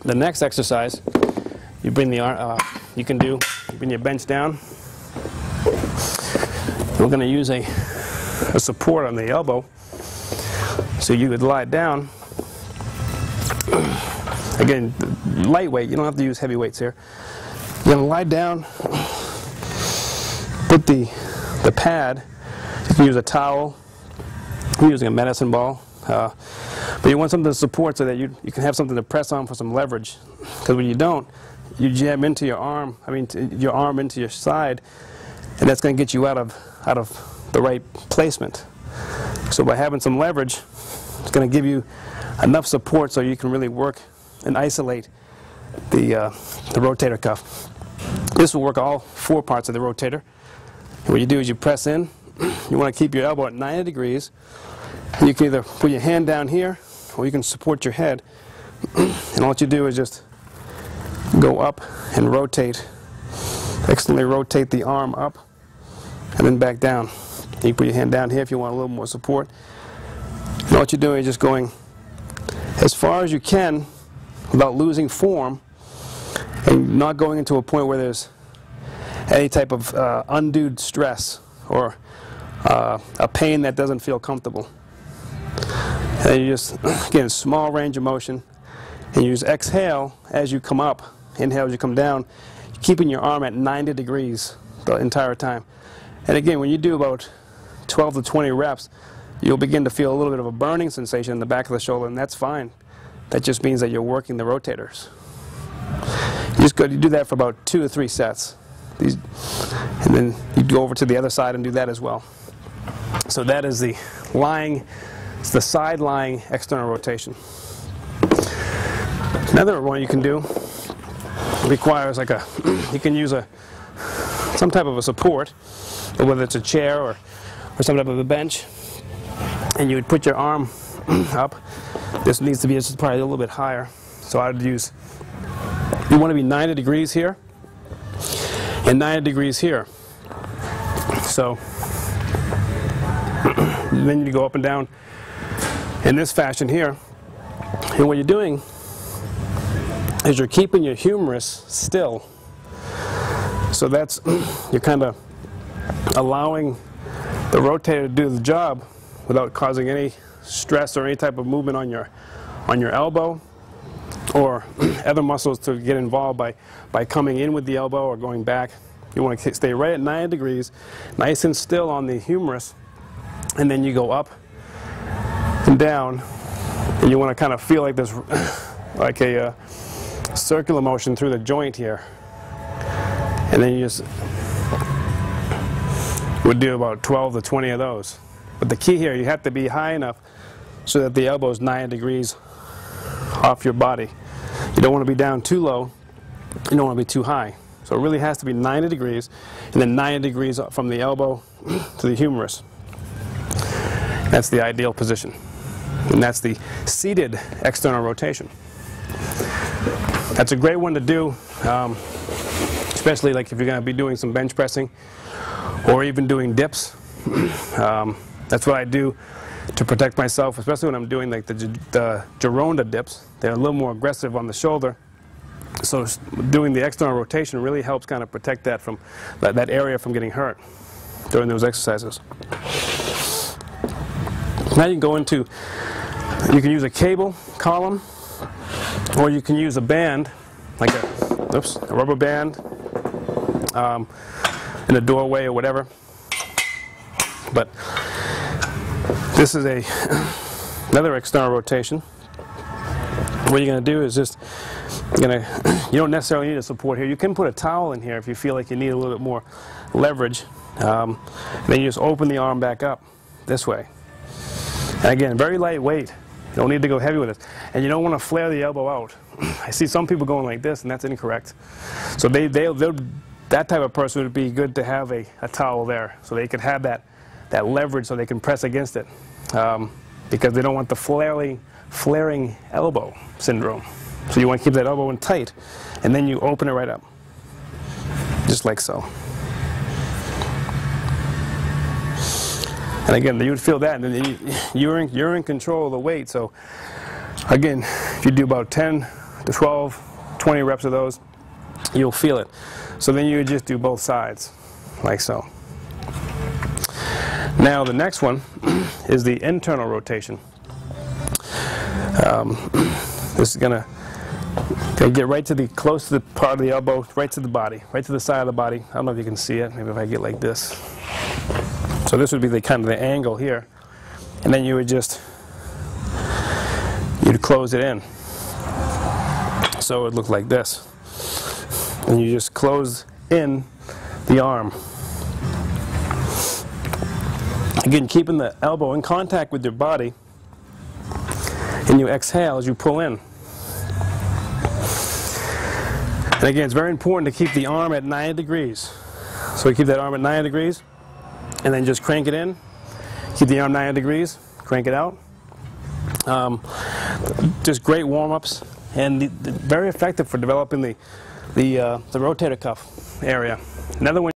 The next exercise, you bring the arm, you bring your bench down. We're going to use a support on the elbow. So you would lie down. Again, lightweight, you don't have to use heavy weights here. You're going to lie down, put the pad, you can use a towel, I'm using a medicine ball, but you want something to support so that you can have something to press on for some leverage. Because when you don't, you jam into your arm, your arm into your side, and that's going to get you out of the right placement. So by having some leverage, it's going to give you enough support so you can really work and isolate the rotator cuff. This will work all 4 parts of the rotator. And what you do is you press in. You want to keep your elbow at 90 degrees. You can either put your hand down here, or you can support your head. And all you do is just go up and rotate. Externally rotate the arm up, and then back down. You put your hand down here if you want a little more support. And all you're doing is just going as far as you can without losing form and not going into a point where there's any type of undue stress or a pain that doesn't feel comfortable. And you just, again, small range of motion, and you use exhale as you come up, inhale as you come down, keeping your arm at 90 degrees the entire time. And again, when you do about 12 to 20 reps, you'll begin to feel a little bit of a burning sensation in the back of the shoulder, and that's fine. That just means that you're working the rotators. You do that for about 2 to 3 sets. And then you go over to the other side and do that as well. So that is the side lying external rotation. Another one you can do requires you can use some type of a support, whether it's a chair or some type of a bench, and you would put your arm up. This needs to be just probably a little bit higher. So I would use, you want to be 90 degrees here and 90 degrees here. So then you go up and down in this fashion here. And what you're doing is you're keeping your humerus still. So that's, you're kind of allowing the rotator to do the job without causing any stress or any type of movement on your elbow or other muscles to get involved by coming in with the elbow or going back. You want to stay right at 90 degrees, nice and still on the humerus, and then you go up and down, and you want to kind of feel like this, like a circular motion through the joint here. And then you just would do about 12 to 20 of those. But the key here, you have to be high enough so that the elbow is 90 degrees off your body. You don't want to be down too low. You don't want to be too high. So it really has to be 90 degrees, and then 90 degrees from the elbow to the humerus. That's the ideal position. And that's the seated external rotation. That's a great one to do, especially like if you're going to be doing some bench pressing or even doing dips. That's what I do to protect myself, especially when I'm doing like the Gironda dips. They're a little more aggressive on the shoulder. So doing the external rotation really helps kind of protect that from that area from getting hurt during those exercises. Now you can go into, you can use a cable column, or you can use a band, like a rubber band in a doorway or whatever. But this is another external rotation. What you're going to do is just, you don't necessarily need a support here. You can put a towel in here if you feel like you need a little bit more leverage. Then you just open the arm back up this way. And again, very lightweight. You don't need to go heavy with it. And you don't want to flare the elbow out. I see some people going like this, and that's incorrect. So that type of person would be good to have a towel there, so they could have that leverage so they can press against it. Because they don't want the flaring elbow syndrome. So you want to keep that elbow in tight, and then you open it right up, just like so. And again, you would feel that, and then you're in control of the weight. So again, if you do about 10 to 12, 20 reps of those, you'll feel it. So then you would just do both sides, like so. Now the next one is the internal rotation. This is going to get right to the close to the part of the elbow, right to the body, right to the side of the body. I don't know if you can see it. Maybe if I get like this. So this would be the kind of the angle here, and then you would just you'd close it in. So it would look like this, and you just close in the arm. Again, keeping the elbow in contact with your body, and you exhale as you pull in. And again, it's very important to keep the arm at 90 degrees. So you keep that arm at 90 degrees, and then just crank it in. Keep the arm 90 degrees, crank it out. Just great warm-ups, and very effective for developing the rotator cuff area. Another one.